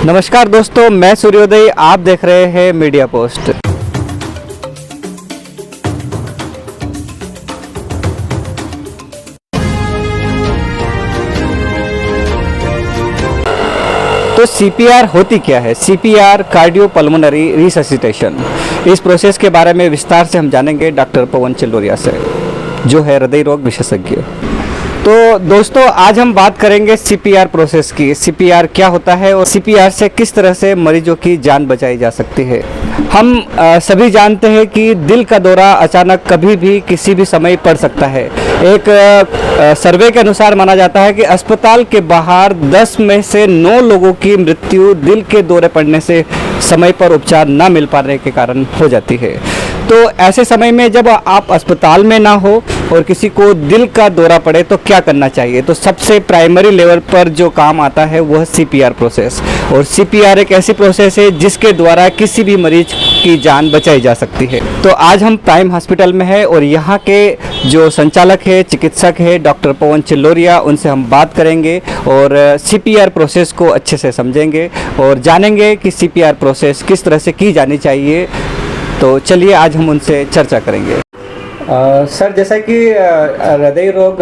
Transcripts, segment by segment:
नमस्कार दोस्तों, मैं सूर्योदय, आप देख रहे हैं मीडिया पोस्ट। तो सीपीआर होती क्या है? CPR cardio pulmonary resuscitation. इस प्रोसेस के बारे में विस्तार से हम जानेंगे डॉक्टर पवन चिल्लोरिया से, जो है हृदय रोग विशेषज्ञ। तो दोस्तों, आज हम बात करेंगे सीपीआर प्रोसेस की। सीपीआर क्या होता है और सीपीआर से किस तरह से मरीजों की जान बचाई जा सकती है। हम सभी जानते हैं कि दिल का दौरा अचानक कभी भी किसी भी समय पड़ सकता है। एक सर्वे के अनुसार माना जाता है कि अस्पताल के बाहर 10 में से 9 लोगों की मृत्यु दिल के दौरे पड़ने से समय पर उपचार न मिल पाने के कारण हो जाती है। तो ऐसे समय में जब आप अस्पताल में ना हो और किसी को दिल का दौरा पड़े तो क्या करना चाहिए? तो सबसे प्राइमरी लेवल पर जो काम आता है वह सीपीआर प्रोसेस। और सीपीआर एक ऐसी प्रोसेस है जिसके द्वारा किसी भी मरीज की जान बचाई जा सकती है। तो आज हम प्राइम हॉस्पिटल में हैं और यहाँ के जो संचालक है, चिकित्सक है डॉक्टर पवन चिल्लोरिया, उनसे हम बात करेंगे और सीपीआर प्रोसेस को अच्छे से समझेंगे और जानेंगे कि सीपीआर प्रोसेस किस तरह से की जानी चाहिए। तो चलिए आज हम उनसे चर्चा करेंगे। सर, जैसा कि हृदय रोग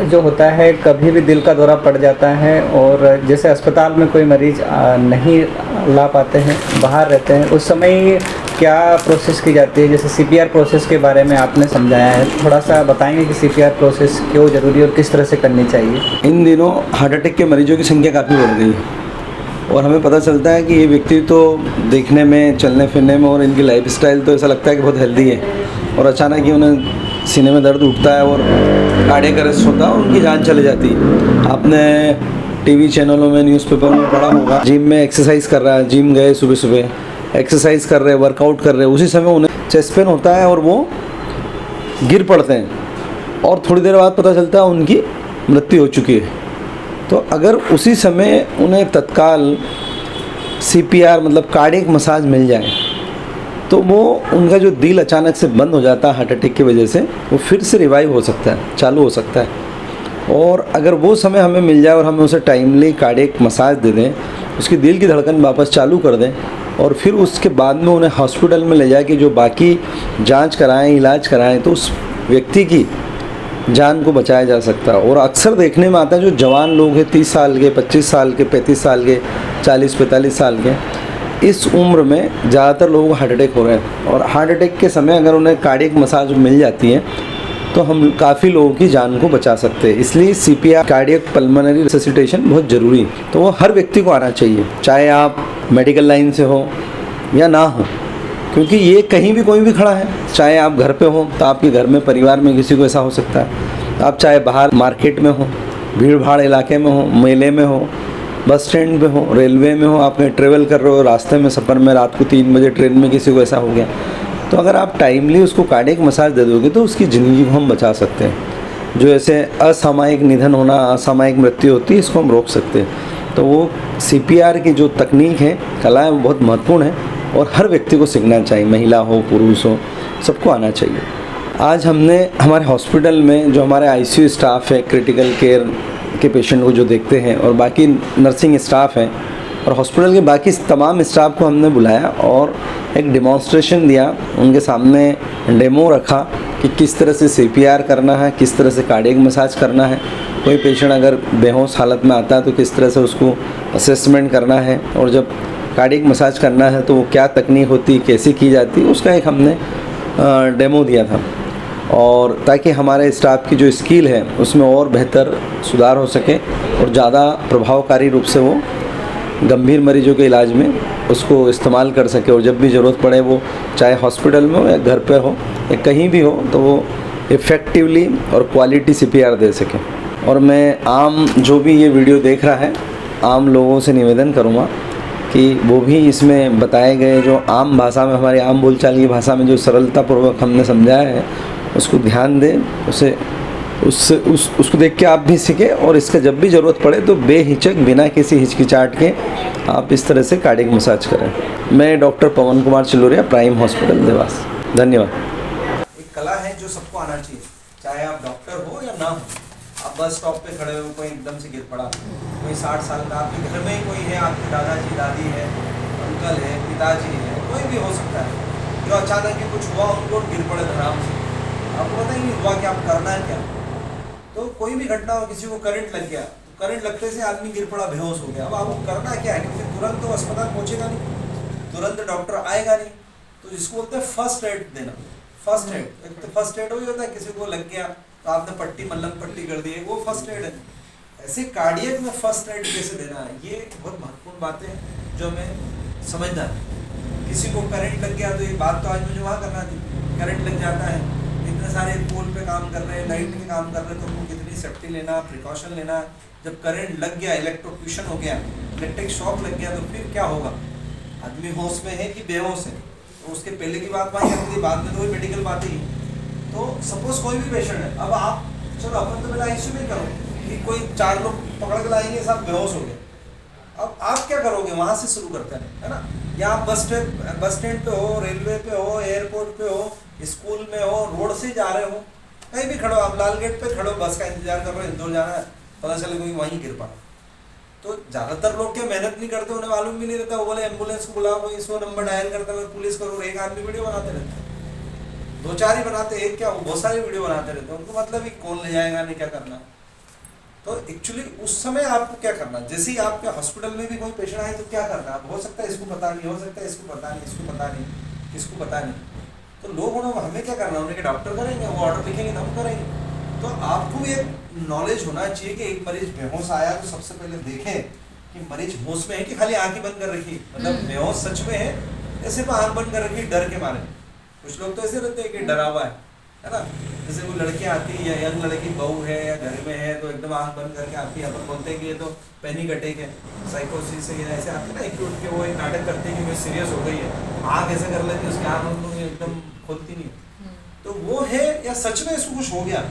जो होता है कभी भी दिल का दौरा पड़ जाता है और जैसे अस्पताल में कोई मरीज नहीं ला पाते हैं, बाहर रहते हैं, उस समय क्या प्रोसेस की जाती है? जैसे सीपीआर प्रोसेस के बारे में आपने समझाया है, थोड़ा सा बताएंगे कि सीपीआर प्रोसेस क्यों ज़रूरी और किस तरह से करनी चाहिए? इन दिनों हार्ट अटैक के मरीजों की संख्या काफ़ी बढ़ गई है और हमें पता चलता है कि ये व्यक्ति तो देखने में, चलने फिरने में और इनकी लाइफस्टाइल तो ऐसा लगता है कि बहुत हेल्दी है और अचानक ही उन्हें सीने में दर्द उठता है और कार्डियक अरेस्ट होता है और उनकी जान चली जाती है। आपने टीवी चैनलों में, न्यूज़पेपर में पढ़ा होगा, जिम में एक्सरसाइज कर रहा है, जिम गए सुबह सुबह एक्सरसाइज कर रहे हैं, वर्कआउट कर रहे हैं, उसी समय उन्हें चेस्ट पेन होता है और वो गिर पड़ते हैं और थोड़ी देर बाद पता चलता है उनकी मृत्यु हो चुकी है। तो अगर उसी समय उन्हें तत्काल सीपीआर मतलब कार्डियक मसाज मिल जाए तो वो उनका जो दिल अचानक से बंद हो जाता है हार्ट अटैक की वजह से, वो फिर से रिवाइव हो सकता है, चालू हो सकता है। और अगर वो समय हमें मिल जाए और हमें उसे टाइमली कार्डियक मसाज दे दें, उसकी दिल की धड़कन वापस चालू कर दें और फिर उसके बाद में उन्हें हॉस्पिटल में ले जाके जो बाकी जांच कराएं, इलाज कराएं, तो उस व्यक्ति की जान को बचाया जा सकता है। और अक्सर देखने में आता है जो जवान लोग हैं, 30 साल के, 25 साल के, 35 साल के, 40-45 साल के, इस उम्र में ज़्यादातर लोगों को हार्ट अटैक हो रहे हैं। और हार्ट अटैक के समय अगर उन्हें कार्डियक मसाज मिल जाती है तो हम काफ़ी लोगों की जान को बचा सकते हैं। इसलिए सीपीआर कार्डियक पल्मोनरी रिससिटेशन बहुत ज़रूरी है। तो वो हर व्यक्ति को आना चाहिए, चाहे आप मेडिकल लाइन से हो या ना हो, क्योंकि ये कहीं भी कोई भी खड़ा है। चाहे आप घर पे हो तो आपके घर में, परिवार में किसी को ऐसा हो सकता है। आप चाहे बाहर मार्केट में हो, भीड़ भाड़ इलाके में हो, मेले में हो, बस स्टैंड पे हो, रेलवे में हो, आप कहीं ट्रेवल कर रहे हो, रास्ते में सफ़र में रात को 3 बजे ट्रेन में किसी को ऐसा हो गया, तो अगर आप टाइमली उसको कार्डियक मसाज दे दोगे तो उसकी ज़िंदगी को हम बचा सकते हैं। जो ऐसे असामयिक निधन होना, असामयिक मृत्यु होती है, इसको हम रोक सकते हैं। तो वो सीपीआर की जो तकनीक है, कला है, वो बहुत महत्वपूर्ण है और हर व्यक्ति को सीखना चाहिए, महिला हो, पुरुष हो, सबको आना चाहिए। आज हमने हमारे हॉस्पिटल में जो हमारे आईसीयू स्टाफ है, क्रिटिकल केयर के पेशेंट को जो देखते हैं, और बाकी नर्सिंग स्टाफ हैं और हॉस्पिटल के बाकी तमाम स्टाफ को हमने बुलाया और एक डेमोन्स्ट्रेशन दिया, उनके सामने डेमो रखा कि किस तरह से सीपीआर करना है, किस तरह से कार्डियक मसाज करना है। कोई पेशेंट अगर बेहोश हालत में आता है तो किस तरह से उसको असेसमेंट करना है, और जब कार्डियक मसाज करना है तो वो क्या तकनीक होती, कैसे की जाती, उसका एक हमने डेमो दिया था। और ताकि हमारे स्टाफ की जो स्किल है उसमें और बेहतर सुधार हो सके और ज़्यादा प्रभावकारी रूप से वो गंभीर मरीजों के इलाज में उसको इस्तेमाल कर सके, और जब भी ज़रूरत पड़े, वो चाहे हॉस्पिटल में हो या घर पे हो या कहीं भी हो, तो वो इफ़ेक्टिवली और क्वालिटी सीपीआर दे सके। और मैं आम जो भी ये वीडियो देख रहा है, आम लोगों से निवेदन करूँगा कि वो भी इसमें बताए गए जो आम भाषा में, हमारी आम बोलचाल की भाषा में जो सरलतापूर्वक हमने समझाया है, उसको ध्यान दें, उसको देख के आप भी सीखें और इसका जब भी ज़रूरत पड़े तो बेहिचक, बिना किसी हिचकिचाहट के आप इस तरह से कार्डियक मसाज करें। मैं डॉक्टर पवन कुमार चिल्लोरिया, प्राइम हॉस्पिटल देवास। धन्यवाद। एक कला है जो सबको आना चाहिए, चाहे आप डॉक्टर हो या ना हो, आप बस स्टॉप पे खड़े हो, कोई एकदम से गिर पड़ा, कोई 60 साल का आपके घर में ही कोई है, आपके दादाजी दादी है, अंकल है, पिताजी है, कोई भी हो सकता है, जो अचानक ही कुछ हुआ उनको गिर पड़े धड़ाम से, आपको पता ही नहीं हुआ कि आप करना है क्या। तो कोई भी घटना हो, किसी को करंट लग गया, करंट लगने से आदमी गिर पड़ा, बेहोश हो गया, अब आपको करना क्या है, क्योंकि तुरंत तो अस्पताल पहुंचेगा नहीं, तुरंत डॉक्टर आएगा नहीं, तो जिसको बोलते हैं फर्स्ट एड देना। फर्स्ट एड, एक तो फर्स्ट एड वही होता है किसी को लग गया तो आपने पट्टी मल्लम पट्टी कर दी है, वो फर्स्ट एड है। ऐसे कार्डियक में फर्स्ट एड कैसे देना है, ये बहुत महत्वपूर्ण बातें हैं जो हमें समझना है। किसी को करंट लग गया तो ये बात तो आज मुझे वहाँ करना थी, करंट लग जाता है, इतने सारे पोल पे काम कर रहे हैं, लाइट पे काम कर रहे हैं, तो उनको कितनी सेफ्टी लेना, प्रिकॉशन लेना। जब करंट लग गया, इलेक्ट्रोक्यूशन हो गया, इलेक्ट्रिक शॉक लग गया, तो फिर क्या होगा, आदमी होश में है कि बेहोश है, तो उसके पहले की बात वहीं रखती, बाद में तो वही मेडिकल बात ही। तो सपोज कोई भी पेशेंट है, अब आप चलो अपन तो पहले आईसीयू में करो कि कोई 4 लोग पकड़ के लाएंगे, सब बेहोश हो गए, अब आप क्या करोगे, वहाँ से शुरू करते हैं, है ना। या आप बस स्टैंड पे हो, रेलवे पे हो, एयरपोर्ट पे हो, स्कूल में हो, रोड से जा रहे हो, कहीं भी खड़ो, आप लाल गेट पे खड़ो, बस का इंतजार कर रहे हो, इंदौर जाना है, पता चले कोई वहीं गिर पड़ा। तो ज़्यादातर लोग क्या मेहनत नहीं करते, उन्हें मालूम भी नहीं रहता, वो बोले एम्बुलेंस को बुलाओ, कोई 100 नंबर डायल करता है, पुलिस करो, एक आदमी वीडियो बनाते रहते हैं, 2-4 ही बनाते, एक क्या वो बहुत सारी वीडियो बनाते रहते हैं, उनको मतलब ही कौन ले जाएगा, नहीं क्या करना। तो एक्चुअली उस समय आपको क्या करना, जैसे ही आपके हॉस्पिटल में भी कोई पेशेंट आए तो क्या करना, हो सकता है इसको पता नहीं, हो सकता है इसको पता नहीं, इसको पता नहीं, किसको पता नहीं, तो लोग हमें क्या करना, उन्हें डॉक्टर करेंगे, वो ऑर्डर लिखेंगे तो हम करेंगे। तो आपको भी एक नॉलेज होना चाहिए कि एक मरीज बेहोश आया तो सबसे पहले देखें कि मरीज होश में है कि खाली आंखें बंद कर रखी, मतलब बेहोश सच में है या सिर्फ आंख बंद कर रखी डर के मारे। कुछ लोग तो ऐसे रहते हैं कि डरा हुआ है ना, जैसे कोई लड़की आती है या यंग लड़की बहू है या घर में है तो एकदम आंख बंद करके आती है, अपन बोलते हैं कि ये तो पैनिक अटैक है, साइकोसिस है, ऐसे आते हैं ना, एक उठ के वो एक नाटक करते हैं कि मैं सीरियस हो गई है, आँख ऐसे कर लेती है, उसकी आँख एकदम खुलती नहीं, तो वो है या सच में इसको कुछ हो गया,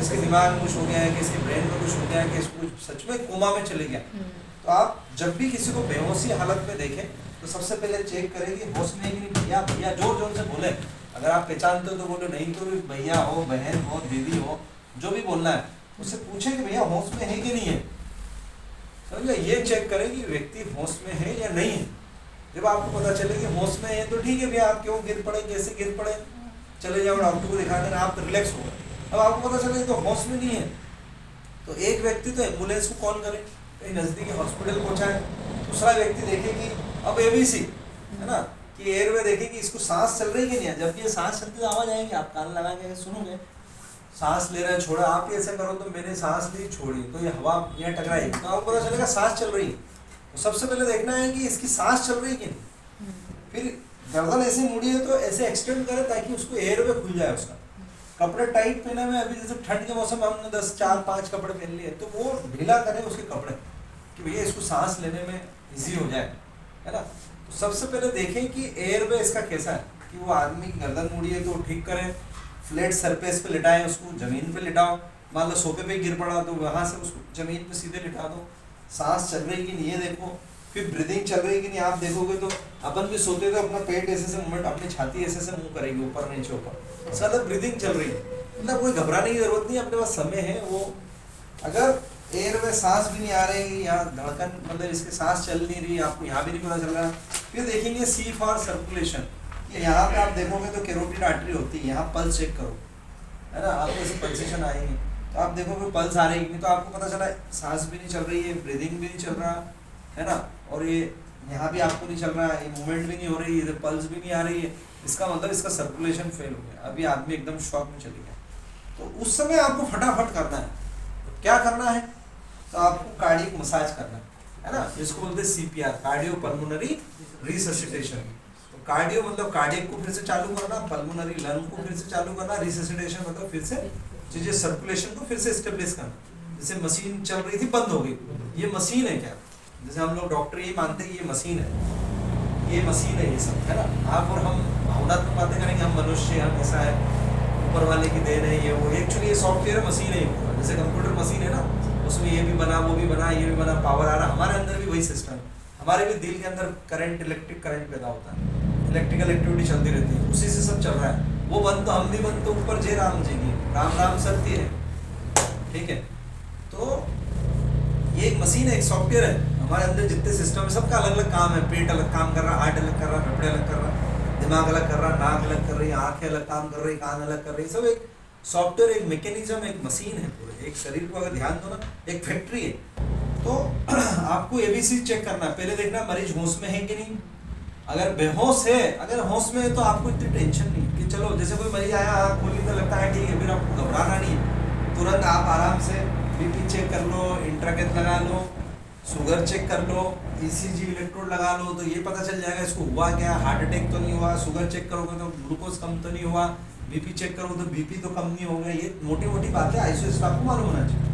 इसके दिमाग में कुछ हो गया है, कि इसके ब्रेन में कुछ हो गया है, कि इसको सच में कोमा में चले गया। तो आप जब भी किसी को बेहोशी हालत में देखें तो सबसे पहले चेक करें कि होश में है कि नहीं। भैया भैया जोर जोर से बोले, अगर आप पहचानते हो तो बोलो, नहीं तो भैया हो, बहन हो, दीदी हो, जो भी बोलना है उससे पूछें कि भैया होश में है कि नहीं है, समझे। ये चेक करें कि व्यक्ति होश में है या नहीं है। जब आपको पता चले कि होश में है तो ठीक है भैया, आप क्यों गिर पड़े, कैसे गिर पड़े, चले जाओ डॉक्टर को दिखा देना, आप रिलैक्स हो गए। अब आपको पता चले तो होश में नहीं है, तो एक व्यक्ति तो एम्बुलेंस को कॉल करे, कहीं नज़दीकी हॉस्पिटल पहुंचाए, दूसरा व्यक्ति देखे कि अब एबीसी है ना, कि एयरवे देखे कि इसको सांस चल रही कि नहीं है। जब ये सांस चलती तो आवाज़ आएगी, आप कान लगा के सुनोगे, सांस ले रहा है, छोड़ा, आप ऐसे करो तो मैंने सांस ली, छोड़ी, तो ये हवा यहाँ टकराएगी, तो आपको पता चलेगा सांस चल रही है। तो सबसे पहले देखना है कि इसकी सांस चल रही कि नहीं, फिर गर्दन ऐसे मुड़ी है तो ऐसे एक्सटेंड करें ताकि उसको एयरवे खुल जाए उसका। कपड़े टाइट पहने में, अभी जैसे ठंड के मौसम में हमने 10-4-5 कपड़े पहन लिए, तो वो ढीला करें उसके कपड़े कि भैया इसको सांस लेने में इजी हो जाए, है ना। तो सबसे पहले देखें कि एयरवे इसका कैसा है, कि वो आदमी की गर्दन मुड़ी है तो ठीक करें, फ्लैट सरफेस पे लिटाएं, उसको ज़मीन पे लिटाओ, मान लो सोफे पे गिर पड़ा तो वहाँ से उसको ज़मीन पे सीधे लिटा दो, सांस चल रही कि नहीं ये देखो, फिर ब्रीदिंग चल रही कि नहीं। आप देखोगे तो अपन भी सोते तो अपना पेट ऐसे से मूवमेंट, अपनी छाती ऐसे से मूव करेगी ऊपर नीचे ऊपर, मतलब ब्रीदिंग चल रही है, मतलब कोई घबराने की जरूरत नहीं, अपने पास समय है। वो अगर एयर में सांस भी नहीं आ रही, यहाँ धड़कन मतलब इसके सांस चल नहीं रही, आपको यहाँ भी नहीं पता चल रहा, फिर देखेंगे सी फॉर सर्कुलेशन, यहाँ पे आप देखोगे तो कैरोटिड आर्टरी होती है, यहाँ पल्स चेक करो, है ना, आपको ऐसे पल्सेशन आएंगे तो आप देखोगे पल्स आ रही है, तो आपको पता चला सांस भी नहीं चल रही है, ब्रीदिंग भी नहीं चल रहा है ना, और ये यहाँ भी आपको नहीं चल रहा है, ये मूवमेंट भी नहीं हो रही है, इधर पल्स भी नहीं आ रही है, इसका मतलब इसका सर्कुलेशन फेल हो गया, अभी आदमी एकदम शॉक में चले गया। तो उस समय आपको फटाफट करना है, तो क्या करना है, तो आपको कार्डियक मसाज करना है ना, इसको बोलते हैं CPR, कार्डियो पल्मोनरी रिससिटेशन। तो कार्डियो मतलब कार्डियक को फिर से चालू करना, पल्मोनरी लंग को फिर से चालू करना, रिससिटेशन मतलब फिर से चीजें सर्कुलेशन को फिर से स्टेब्लिश करना। जैसे मशीन चल रही थी बंद हो गई, ये मशीन है क्या, जैसे हम लोग डॉक्टर ये मानते हैं कि ये मशीन है, ये मशीन है, ये सब है ना। आप और हम भावनात्मक बातें करेंगे, हम मनुष्य, हम ऐसा है, ऊपर वाले की देन है, ये वो, एक्चुअली ये सॉफ्टवेयर मशीन है, जैसे कंप्यूटर मशीन है ना, उसमें ये भी बना, वो भी बना, ये भी बना, पावर आ रहा, हमारे अंदर भी वही सिस्टम है, हमारे भी दिल के अंदर करंट, इलेक्ट्रिक करंट पैदा होता है, इलेक्ट्रिकल एक्टिविटी चलती रहती है, उसी से सब चल रहा है। वो बंद तो हम भी बंद तो ऊपर जय राम जी की, राम राम सत्य है, ठीक है। तो ये एक मशीन है, एक सॉफ्टवेयर है। हमारे अंदर जितने सिस्टम है सबका अलग अलग काम है। पेट अलग काम कर रहा, हार्ट अलग कर रहा, फेफड़े अलग कर रहा, दिमाग अलग कर रहा, नाक अलग कर रही, आंखें अलग काम कर रही, कान अलग कर रही। सब एक सॉफ्टवेयर, एक मैकेनिज्म, एक मशीन है पूरे। एक शरीर को अगर ध्यान दो ना, एक फैक्ट्री है। तो आपको एबीसी चेक करना है। पहले देखना मरीज होश में है कि नहीं। अगर बेहोश है, अगर होश में है तो आपको इतनी टेंशन नहीं कि चलो जैसे कोई मरीज आया, आँख खोली तो लगता है ठीक है, फिर आपको घबराना नहीं है। तुरंत आप आराम से बीपी चेक कर लो, इंट्राकेथ लगा लो, शुगर चेक कर लो, ईसीजी इलेक्ट्रोड लगा लो, तो ये पता चल जाएगा इसको हुआ क्या। हार्ट अटैक तो नहीं हुआ। शुगर चेक करोगे तो ग्लूकोज कम तो नहीं हुआ। बीपी चेक करोगे तो बीपी तो कम नहीं होगा। ये मोटी मोटी बातें आईसीयू स्टाफ को मालूम होना चाहिए।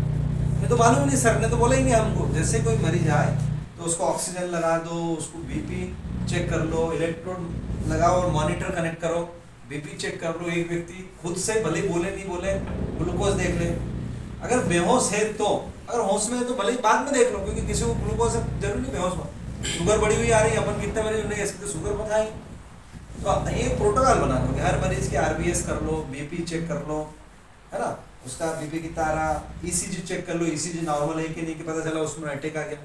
मैं तो मालूम नहीं, सर ने तो बोला ही नहीं हमको। जैसे कोई मरीज आए तो उसको ऑक्सीजन लगा दो, उसको बीपी चेक कर लो, इलेक्ट्रोड लगाओ और मॉनिटर कनेक्ट करो, बीपी चेक कर लो। एक व्यक्ति खुद से भले बोले नहीं बोले ग्लूकोज देख ले। अगर बेहोश है तो, अगर होश में है तो भले बाद में देख लो, क्योंकि किसी को ग्लूकोज जरूरी नहीं बेहोश हो। शुगर बढ़ी हुई आ रही है, अपन कितने मरीज नहीं ऐसे तो शुगर बताएं। तो ये प्रोटोकॉल बना लो कि हर मरीज की आरबीएस कर लो, बीपी चेक कर लो, है ना, उसका बीपी कितना आ रहा, ईसीजी चेक कर लो, ईसीजी नॉर्मल है कि नहीं, कि पता चला उसमें अटैक आ गया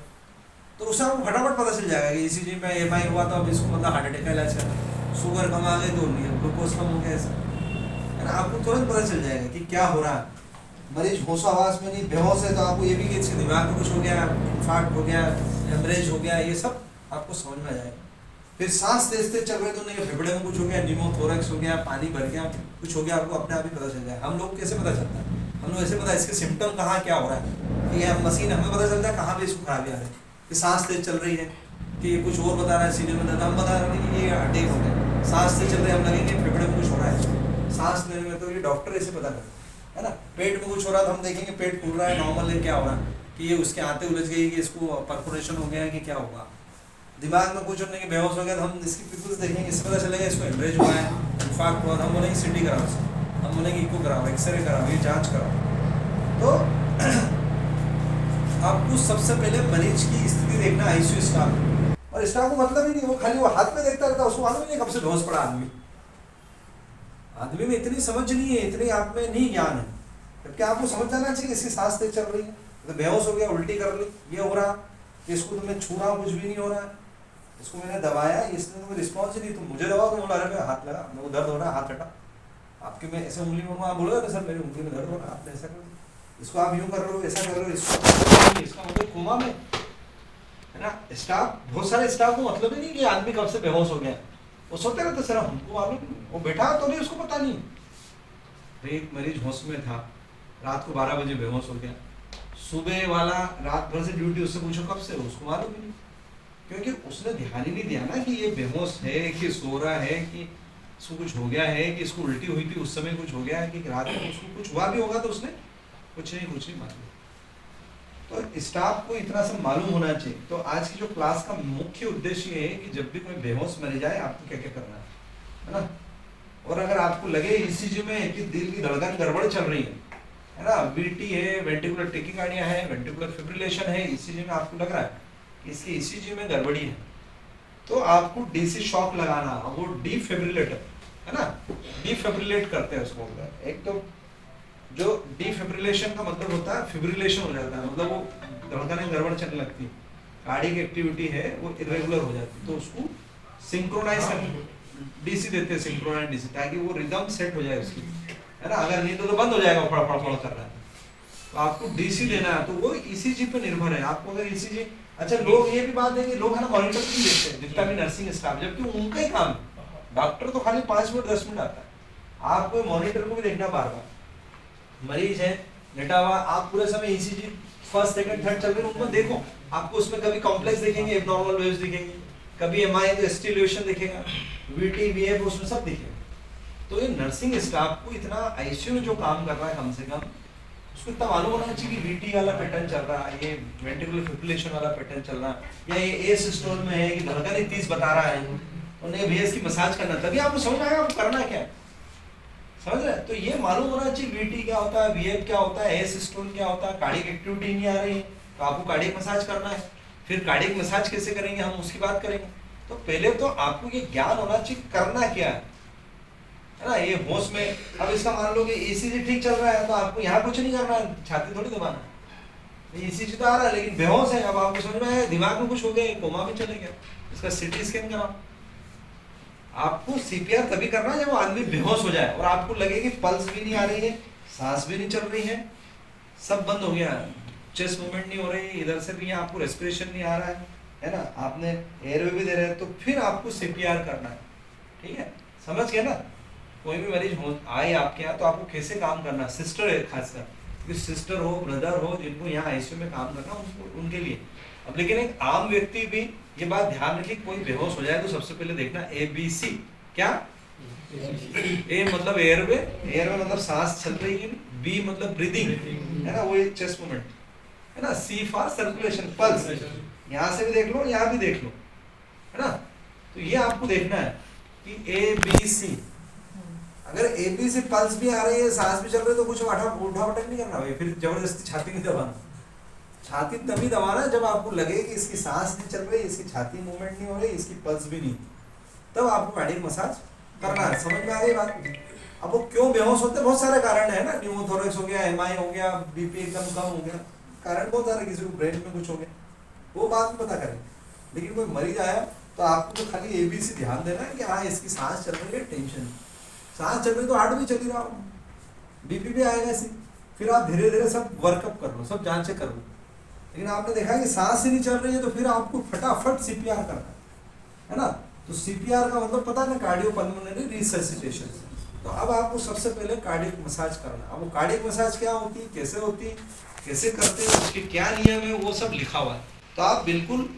तो उससे आपको फटाफट पता चल जाएगा कि ईसीजी में एमआई हुआ तो अब इसको मतलब हार्ट अटैक का इलाज करना। शुगर कम आ गई तो ग्लूकोज कम हो गया, ऐसा है ना, आपको तुरंत पता चल जाएगा कि क्या हो रहा है। मरीज होशो आवाज में नहीं, बेहोश है तो आपको ये भी कि इसके दिमाग में कुछ हो गया, इंफार्क्ट हो गया, हेमरेज हो गया, ये सब आपको समझ में आ जाएगा। फिर सांस तेज तेज चल रहे तो नहीं, फेफड़े में कुछ हो गया, निमोथोरैक्स हो गया, पानी भर गया, कुछ हो गया, आपको अपने आप ही पता चल जाएगा। हम लोग कैसे पता चलता है, हम लोग ऐसे पता है इसके सिम्टम कहाँ क्या हो रहा है, कि ये मशीन हमें पता चलता है कहाँ पे इसको खराबी आ रही है, कि सांस तेज चल रही है, कि ये कुछ और बता रहा है, सीने में दर्द, हम बता रहे हैं कि ये अटैक हो गया। सांस तेज चल रही है, हम लगेंगे फेफड़े में कुछ हो रहा है, सांस लेने में, तो ये डॉक्टर ऐसे पता करता है ना। पेट में कुछ हो रहा है तो हम देखेंगे पेट फूल रहा है, नॉर्मल है, क्या हो रहा है, कि ये उसके आते उलझ गई, कि इसको परफोरेशन हो गया है, कि क्या होगा। दिमाग में कुछ होने के बेहोश हो गया तो हम इसकी पिपल्स देखेंगे, इससे पता चलेगा इसको हेमरेज हुआ है, इंफार्क्ट हुआ, हम बोलेंगे सीटी कराओ, हम बोलेंगे इको कराओ, एक्सरे कराओ, ये जांच कराओ। तो आपको सबसे पहले मरीज की स्थिति देखना आईसीयू स्टाफ। और स्टाफ को मतलब ही नहीं, वो खाली वो हाथ में देखता रहता है, उसको मालूम नहीं कब से बेहोश पड़ा आदमी। आदमी में इतनी समझ नहीं है, इतनी आप में नहीं ज्ञान है, जबकि आपको समझ जाना चाहिए इसकी सांस तेज चल रही है, तो बेहोश हो गया, उल्टी कर ली, ये हो रहा, इसको तो मैं छू रहा हूँ कुछ भी नहीं हो रहा है, इसको मैंने दबाया, इसने तो कोई रिस्पॉन्स ही नहीं, तुम मुझे दबाओ, तो बोला अरे मैं हाथ लगा, मेरे को दर्द हो रहा है, हाथ हटा, आपके में ऐसे उंगली में आप बोलोगे सर मेरी उंगली में दर्द हो रहा है, आपने ऐसा कर, इसको आप यूँ कर लो, ऐसा कर लो, इसको, इसका मतलब कोमा में है ना। स्टाफ, बहुत सारे स्टाफ को मतलब ही नहीं कि आदमी कब से बेहोश हो गया, वो सोते रहते सर हमको मालूम, वो बैठा तो नहीं, उसको पता नहीं। एक मरीज होश में था, रात को 12 बजे बेहोश हो गया, सुबह वाला रात भर से ड्यूटी, उससे पूछो कब से, उसको मालूम ही नहीं, क्योंकि उसने ध्यान ही नहीं दिया ना कि ये बेहोश है, कि सो रहा है, कि इसको कुछ हो गया है, कि इसको उल्टी हुई थी उस समय कुछ हो गया है, कि रात में उसको कुछ हुआ भी होगा तो उसने कुछ नहीं मालूम। तो स्टाफ को इतना सब मालूम होना चाहिए। तो आज की जो क्लास का मुख्य उद्देश्य ये है कि जब भी कोई बेहोश मर जाए आपको क्या क्या करना है ना। और अगर आपको लगे ईसीजी में कि दिल की धड़कन गड़बड़ चल रही है ना, बीटी है, वेंटिकुलर टेकिकार्डिया है, वेंटिकुलर फिब्रिलेशन है, ईसीजी में आपको लग रहा है कि इसकी ईसीजी में गड़बड़ी है, तो आपको डीसी शॉक लगाना, वो डिफिब्रिलेटर है ना, डिफिब्रिलेट करते हैं उसको। एक तो जो डिफिब्रिलेशन का मतलब होता है फिब्रिलेशन हो जाता है, मतलब वो धड़कनें गड़बड़ चलने लगती है, कार्डियक एक्टिविटी है वो इरेगुलर हो जाती है, तो उसको सिंक्रोनाइज कर डीसी देते हैं, सिंक्रोनाइज डीसी, ताकि वो रिदम सेट हो जाए उसकी, है ना। अगर नहीं तो बंद हो जाएगा, फड़ फड़ फड़ कर रहा है, तो आपको डीसी देना है, तो वो ईसीजी पे निर्भर है। आपको अगर ईसीजी, अच्छा लोग ये भी बात है कि लोग है ना मॉनिटर नहीं देखते हैं, जितना भी नर्सिंग स्टाफ, जबकि उनका ही काम है। डॉक्टर तो खाली 5 मिनट 10 मिनट आता है, आपको मॉनिटर को भी देखना बार बार। मरीज है लेटा हुआ, आप पूरे समय ईसीजी फर्स्ट सेकंड थर्ड चल रही है, उनको देखो, आपको उसमें कभी कॉम्प्लेक्स दिखेंगे, एब्नॉर्मल वेव्स दिखेंगे, कभी एमआई तो स्टिल्यूशन दिखेगा, वीटी वीएफ उसमें सब दिखेगा। तो ये नर्सिंग स्टाफ को इतना आईसीयू में जो काम कर रहा है कम से कम उसको इतना मालूम होना चाहिए कि वीटी वाला पैटर्न चल रहा है, ये वेंटिकुलर फिब्रिलेशन वाला पैटर्न चल रहा है, या ये ए सिस्टोल में है कि धड़कन 30 बता रहा है, उन्हें भैया इसकी मसाज करना, तभी आपको समझ आएगा आपको करना क्या है, समझ रहे। तो ये मालूम होना चाहिए वीटी क्या होता है, वीएफ क्या होता है, ए सिस्टोल क्या होता है, कार्डियक एक्टिविटी नहीं आ रही है तो आपको कार्डियक मसाज करना है। फिर कार्डियक मसाज कैसे करेंगे हम उसकी बात करेंगे। तो पहले तो आपको ये ज्ञान होना चाहिए करना क्या है ना। ये होश में, अब इसका मान लो कि ईसीजी ठीक चल रहा है तो आपको यहाँ कुछ नहीं करना है, छाती थोड़ी दबाना ECG तो आ रहा है लेकिन बेहोश है। अब आपको समझ में आया, दिमाग में कुछ हो गया, कोमा में चले गया, इसका CT स्कैन कराओ। आपको CPR तभी करना है जब वो आदमी बेहोश हो जाए और आपको लगे कि पल्स भी नहीं आ रही है, सांस भी नहीं चल रही है, सब बंद हो गया, चेस्ट मूवमेंट नहीं हो रही, इधर से भी आपको रेस्पिरेशन नहीं आ रहा है ना, आपने एयरवे भी दे रहे हैं, तो फिर आपको CPR करना है। ठीक है, समझ गए ना। कोई भी मरीज हो आए आपके यहाँ तो आपको कैसे काम करना है, सिस्टर है खासकर, क्योंकि सिस्टर हो, ब्रदर हो, जिनको यहाँ ICU में काम करना उनको, उनके लिए। अब लेकिन एक आम व्यक्ति भी ये बात ध्यान रखिए, कोई बेहोश हो जाए तो सबसे पहले देखना ABC क्या, A मतलब एयरवे, एयरवे मतलब सांस चल रही है, B मतलब ब्रीदिंग है ना, वो चेस्ट मूवमेंट है ना, C फॉर सर्कुलेशन, पल्स, यहाँ से भी देख लो, यहाँ भी देख लो, है ना। तो ये आपको देखना है कि ABC, अगर ABC पल्स भी आ रही है, सांस भी चल रही है, तो कुछ उठा पटक नहीं करना भाई, फिर जबरदस्ती छाती नहीं दबाना। छाती तभी दबाना जब आपको लगे कि इसकी सांस नहीं चल रही, इसकी छाती मूवमेंट नहीं हो रही, इसकी पल्स भी नहीं, तब आपको कार्डियक मसाज करना है। समझ में आ गई बात। अब वो क्यों बेहोश होते हैं, बहुत सारे कारण है ना, न्यूमोथोरेक्स हो गया, MI हो गया, BP एकदम कम हो गया, कारण बहुत सारे, किसी को ब्रेन में कुछ हो गया, वो बात में पता करें। लेकिन कोई मरीज आया तो आपको तो खाली ABC ध्यान देना है कि हाँ इसकी सांस चल रही है, टेंशन, सांस चल रही तो हार्ट भी चल ही रहा हो, BP भी आएगा ऐसे, फिर आप धीरे धीरे सब वर्कअप कर लो, सब जांचें कर लो। लेकिन आपने देखा कि सांस ही नहीं चल रही है तो फिर आपको फटाफट CPR करना है ना। तो CPR का मतलब पता है ना, कार्डियोपल्मोनरी रिससिटेशन। तो अब आपको सबसे पहले कार्डियक मसाज करना। अब वो कार्डियक मसाज क्या होती है, कैसे होती है, कैसे करते हैं, उसके क्या नियम है, वो सब लिखा हुआ है। तो आप बिल्कुल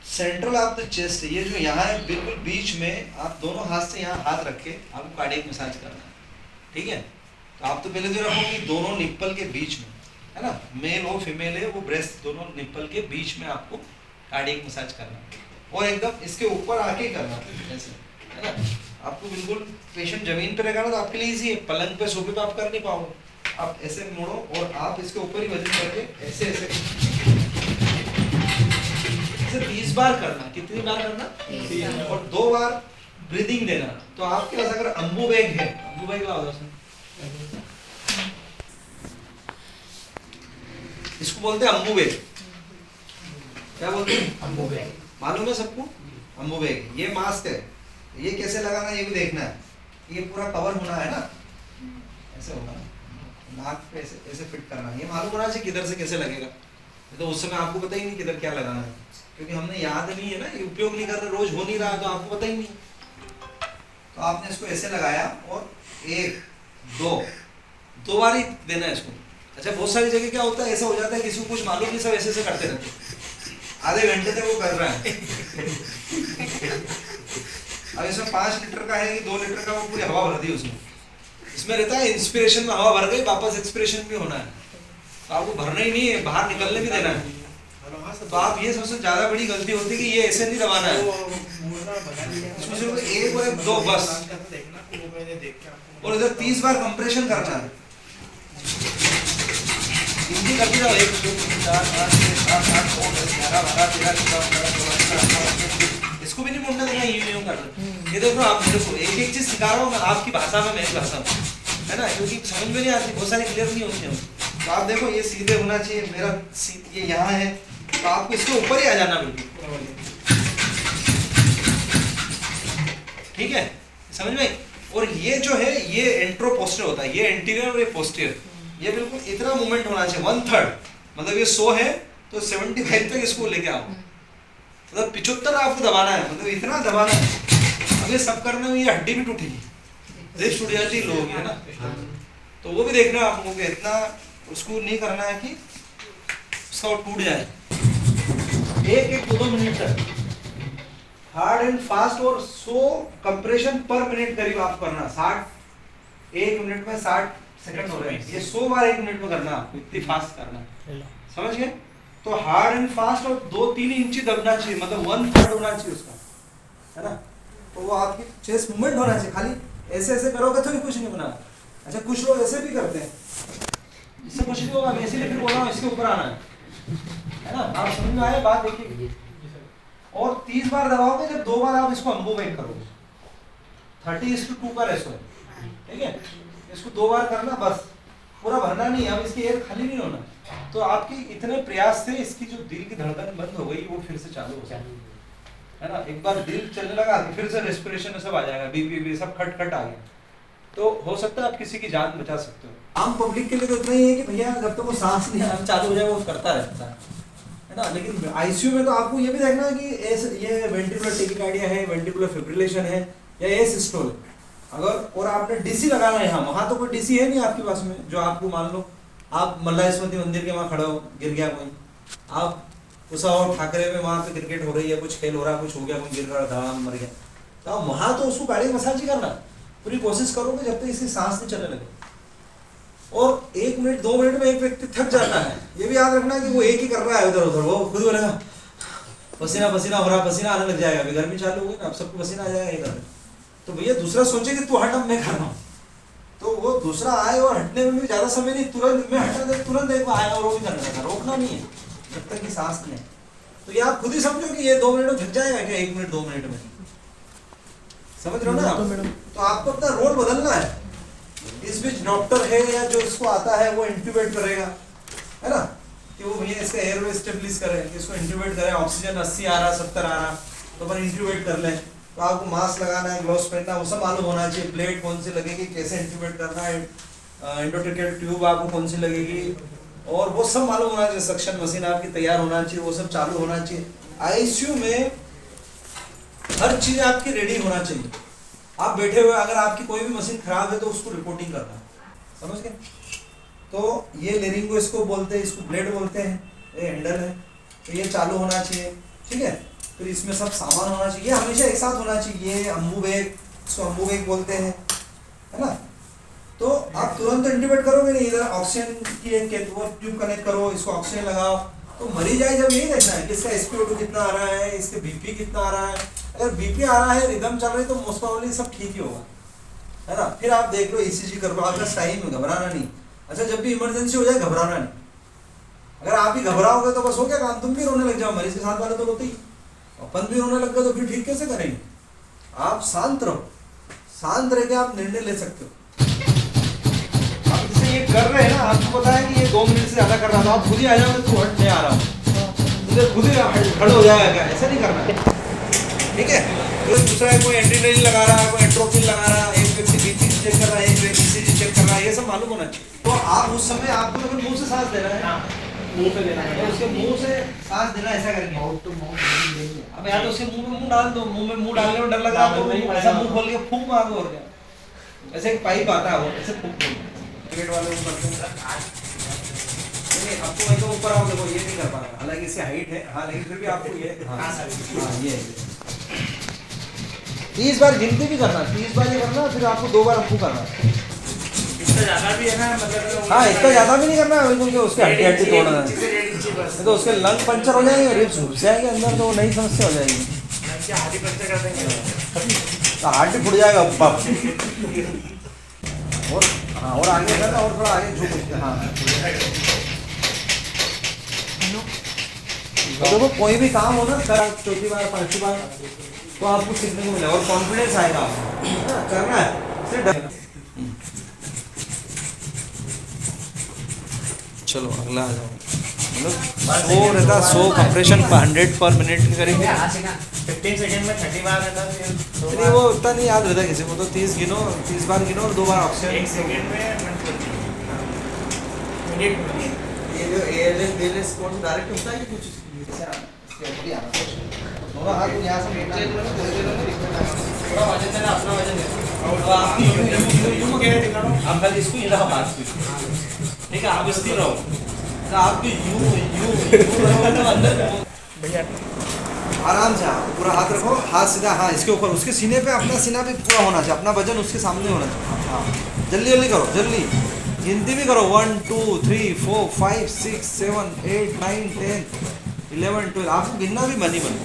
सेंट्रल ऑफ द चेस्ट, ये जो यहाँ है बिल्कुल बीच में, आप दोनों हाथ से यहाँ हाथ रख के आपको कार्डियक मसाज करना है। ठीक है, तो आप तो पहले जो रखो कि दोनों निप्पल के बीच में, है ना, मेल हो फीमेल है, वो ब्रेस्ट दोनों निप्पल के बीच में आपको कार्डियक मसाज करना, और एकदम इसके ऊपर आके करना ऐसे, है ना। आपको बिल्कुल पेशेंट जमीन पे रहेगा ना तो आपके लिए इजी है, पलंग पे सोफे पे आप कर नहीं पाओगे, आप ऐसे मोड़ो और आप इसके ऊपर ही वजन करके ऐसे ऐसे 20 बार करना। कितनी बार करना, और 2 बार ब्रीदिंग देना। तो आपके पास अगर अम्बुबैग है, अम्बुबैग लाओ उसमें, इसको बोलते हैं अम्बुबैग। क्या बोलते हैं, अम्बुबैग, मालूम है सबको, अम्बुबैग। ये मास्क है, ये कैसे लगाना ये भी देखना है, ये पूरा कवर होना है ना, ऐसे होगा, नाक पे ऐसे ऐसे फिट करना है, ये मालूम होना चाहिए किधर से कैसे लगेगा। तो उस समय आपको पता ही नहीं किधर क्या लगाना है, क्योंकि हमने याद नहीं है ना, ये उपयोग नहीं कर रहे, रोज हो नहीं रहा, तो आपको पता ही नहीं। तो आपने इसको ऐसे लगाया और 1 2 बार ही देना है इसको। अच्छा, बहुत सारी जगह क्या होता है, ऐसा हो जाता है किसी को कुछ मालूम नहीं, सब ऐसे ऐसे करते रहते, आधे घंटे तक वो कर रहा है। अब इसमें 5 लीटर का है कि 2 लीटर का, वो पूरी हवा भर दी उसमें, इसमें रहता है इंस्पिरेशन में हवा भर गई, वापस एक्सपिरेशन भी होना है, तो आपको भरना ही नहीं है, बाहर निकलने भी देना है। तो आप ये सबसे ज्यादा बड़ी गलती होती है कि ये ऐसे नहीं दबाना है, इसमें सिर्फ 1 और 2 बस, और इधर 30 बार कंप्रेशन करना है। गिनती करती जाओ, 1 2 3 4 5 6 7 8 9 10 11 12 13 14 15 16 इसको भी नहीं मुड़ने देना, यूं करना। ये देखो, आप मेरे को एक एक चीज सिखा रहा हूँ मैं आपकी भाषा में, मेरी भाषा में, है ना, क्योंकि समझ में नहीं आती, बहुत सारी क्लियर नहीं होती हैं। तो आप देखो, ये सीधे होना चाहिए, मेरा ये यहाँ है, तो आपको इसके ऊपर ही आ जाना बिल्कुल, ठीक है, समझ में। और ये जो है ये एंट्रोपोस्टीरियर होता है, ये एंटीरियर और ये पोस्टीरियर, ये बिल्कुल इतना मूवमेंट होना चाहिए, 1/3, मतलब ये 100 है तो 75 तक इसको लेके आओ, मतलब 75 आपको दबाना है, मतलब इतना दबाना है। अब ये सब करने में ये हड्डी भी टूटेगी, रिब्स टूट जाती है लोगों की, है ना, तो वो भी देखना आप लोगों को, इतना उसको नहीं करना है कि उसका टूट जाए। 1 2 मिनट तक हार्ड एंड फास्ट, और 100 कंप्रेशन पर मिनट करीब आप करना, 60 1 मिनट में 60 सेकंड हो रहे हैं, ये 100 बार 1 मिनट में करना, आपको इतनी फास्ट करना, समझ गए। तो हार्ड एंड फास्ट, और 2-3 इंची दबना चाहिए, मतलब 1/3 होना चाहिए उसका, है ना। तो वो आपकी चेस्ट मूवमेंट होना चाहिए, खाली ऐसे ऐसे करोगे तो भी कुछ नहीं बना। अच्छा, कुछ लोग ऐसे भी करते हैं, इससे कुछ नहीं होगा, वैसे लेकर बोल रहा हूँ, इसके ऊपर आना है ना। आप समझ में आए बात, देखिए, और 30 बार दबाओगे, जब 2 बार आप इसको अम्बुबैग करोगे, 30:2 का रेशो है, ठीक है। इसको 2 बार करना बस, पूरा भरना नहीं है, अब इसकी एयर खाली नहीं होना। तो आपके इतने प्रयास से इसकी जो दिल की धड़कन बंद हो गई वो फिर से चालू हो जाएगी, है ना। एक बार दिल चलने लगा तो फिर से रेस्पिरेशन सब आ जाएगा, बीपी सब खट आ गया, तो हो सकता है आप किसी की जान बचा सकते हो। आम पब्लिक के लिए तो इतना ही है कि भैया जब तक वो सांस नहीं चालू हो जाए वो करता रहता है ना। लेकिन आईसीयू में तो आपको ये भी देखना है कि ये वेंट्रिकुलर टेकिकार्डिया है, वेंट्रिकुलर फिब्रिलेशन है या ए सिस्टोल है, अगर और आपने डीसी लगाना है यहाँ, वहाँ तो कोई डीसी है नहीं आपके पास में, जो आपको मान लो आप मल्ला स्मृति मंदिर के वहाँ खड़े हो, गिर गया कोई, आप उस और ठाकरे में वहाँ पे क्रिकेट हो रही है, कुछ खेल हो रहा है, कुछ हो गया, कोई गिर गया, धड़ाम मर गया, तो आप वहाँ तो उसको गाड़ी मसाज ही करना, पूरी कोशिश करोगे जब तक इसकी सांस नहीं चलने लगे। और 1 मिनट 2 मिनट में एक व्यक्ति थक जाता है, ये भी याद रखना कि वो एक ही कर रहा है उधर उधर, वो खुद बोलेगा पसीना पसीना हो रहा, पसीना आने लग जाएगा, अभी गर्मी चालू होगी ना, अब सबको पसीना आ जाएगा इधर, तो भैया दूसरा सोचे कि तू हट, अब मैं कर रहा हूँ, तो वो दूसरा आए और हटने में भी ज्यादा समय नहीं, तुरंत मैं हटना दे, तुरंत एक आया और वो भी करने लगा, रोकना नहीं है जब तक कि सांस नहीं है। तो ये आप खुद ही समझो कि ये 2 मिनट में थक जाएगा क्या, 1 मिनट 2 मिनट में, समझ रहे हो ना आप? तो आपको अपना रोल बदलना है। इस बीच डॉक्टर है या जो इसको आता है वो इंट्यूबेट करेगा, है ना, कि वो भैया इसका एयरवे स्टेबलिश करे, इसको इंट्यूबेट करे, ऑक्सीजन 80 आ रहा 70 आ रहा तो अपन इंट्यूबेट कर लें, तो आपको मास्क लगाना है, ग्लोव्स पहनना, वो सब मालूम होना चाहिए, प्लेट कौन सी लगेगी, कैसे इंट्यूबेट करना है, एंडोट्रेकियल ट्यूब आपको कौन सी लगेगी, और वो सब मालूम होना चाहिए, सक्शन मशीन आपकी तैयार होना चाहिए, वो सब चालू होना चाहिए। आईसीयू में हर चीज आपकी रेडी होना चाहिए। आप बैठे हुए अगर आपकी कोई भी मशीन खराब है तो उसको रिपोर्टिंग करना, समझ गए? तो ये लेरिंगो इसको बोलते हैं, इसको ब्लेड बोलते हैं, ये हैंडल है, तो ये चालू होना चाहिए, ठीक है। फिर इसमें सब सामान होना चाहिए, हमेशा एक साथ होना चाहिए। ये अम्बू बैग, इसको अम्बू बैग बोलते हैं, है ना। तो आप तुरंत इंट्यूबेट करोगे नहीं, इधर ऑक्सीजन की एक ट्यूब कनेक्ट करो, इसको ऑक्सीजन लगाओ, तो मरीज आए जब यही देखना है कि इसका SpO2 कितना आ रहा है, इसके बीपी कितना आ रहा है। अगर बीपी आ रहा है, रिदम चल रही है, तो मोस्ट प्रोबेबली सब ठीक ही होगा, है ना। फिर आप देख लो, ECG कर लो, आपका टाइम है, घबराना नहीं। अच्छा, जब भी इमरजेंसी हो जाए घबराना नहीं। अगर आप ही घबराओगे तो बस हो गया काम, तुम भी रोने लग जाओ, मरीज के साथ वाले तो रोते ही, अपन भी रोने लग गए तो फिर ठीक कैसे करेंगे। आप शांत रहो, शांत रह के आप निर्णय ले सकते हो। आप जैसे ये कर रहे हैं ना, आपको पता है कि ये 2 मिनट से ज्यादा कर रहा था, आप खुद ही आ जाओगे, तू हट नहीं आ रहा हूँ, मुझे खुद ही खड़े हो जाएगा क्या, ऐसा नहीं करना है, ठीक है। तो दूसरा है कोई एंटीनाइन लगा रहा है, कोई एट्रोपिन लगा रहा है, एक व्यक्ति बीपी चेक कर रहा है, एक व्यक्ति ECG चेक कर रहा है, ये सब मालूम होना चाहिए। तो आप उस समय आपको अगर मुंह से सांस देना है, मुंह से देना है, तो उसके मुंह से सांस देना, ऐसा करेंगे माउथ टू माउथ। अब यार उसके मुंह में मुंह डाल दो, मुंह में मुंह डालने में डर लग रहा है तो ऐसा मुंह खोल के फूंक मार दो, और क्या, ऐसे एक पाइप आता है वो ऐसे फूंक दो, पेट वाले ऊपर से नहीं, आपको वही तो ऊपर आओ, देखो ये नहीं कर पा रहा, हालांकि इसकी हाइट है, हाँ, लेकिन फिर भी आपको ये ये 30 बार गिनती भी करना, 30 बार ये करना, फिर आपको 2 बार आपको करना। इससे ज्यादा भी है ना, मतलब हाँ, इतना ज्यादा भी नहीं करना है, बिल्कुल उसके हड्डी तोड़ना है, तो उसके लंग पंचर हो जाएंगे, रिब्स घुस जाएंगे अंदर, तो नई समस्या हो जाएगी, हाथी पंचर कर देंगे, तो हार्ट भी फुट जाएगा बाप। और हाँ, और आगे करना, और थोड़ा आगे झुक, हाँ। तो देखो कोई भी काम हो ना, चौथी बार 5वीं बार तो आपको सीखने को मिलेगा और कॉन्फिडेंस आएगा आपको, करना है, सिर्फ डर। चलो अगला आ जाओ, मतलब 100 रहता, 100 कंप्रेशन 100 पर मिनट के करीब। 15 सेकंड में 30 बार रहता है, नहीं वो उतना नहीं याद रहता किसी को, तो 30 बार गिनो और 2 बार ऑक्सीजन। 1 सेकंड में मिनट। ये जो ALS BLS कौन डायरेक्ट होता है कि कुछ दोनों हाथ यहाँ से थोड़ा वजन देना, अपना वजन देना, आप खाली इसको ये रहा बात, ठीक है, आप स्थिर रहो, आपकी यू रहो तो अंदर भैया आराम से आप पूरा हाथ रखो, हाथ सीधा, हाँ, इसके ऊपर, उसके सीने पे अपना सीना भी पूरा होना चाहिए, अपना वजन उसके सामने होना चाहिए, हाँ, जल्दी जल्दी करो, जल्दी गिनती भी करो, 1 2 3 4 5 6 7 8 9 10 11 12, आपको गिनना भी मनी बनी।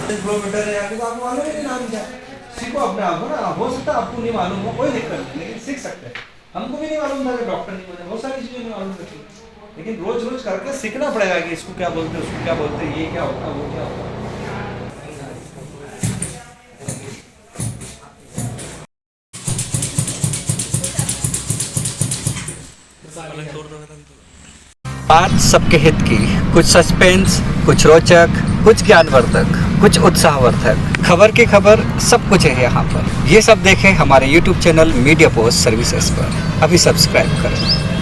किलोमीटर है यहाँ पे, तो आपको मालूम है कि नाम क्या, सीखो अपने आप को ना, हो सकता है आपको नहीं मालूम हो, कोई दिक्कत नहीं, लेकिन सीख सकते हैं। हमको भी नहीं मालूम था कि डॉक्टर नहीं बने, बहुत सारी चीज़ें नहीं मालूम थी, लेकिन रोज रोज करके सीखना पड़ेगा कि इसको क्या बोलते हैं, उसको क्या बोलते हैं, ये क्या होता है, वो क्या होता है। बात सबके हित की, कुछ सस्पेंस, कुछ रोचक, कुछ ज्ञानवर्धक, कुछ उत्साहवर्धक, खबर की खबर, सब कुछ है यहाँ पर। ये सब देखें हमारे YouTube channel media post services पर। अभी सब्सक्राइब करें।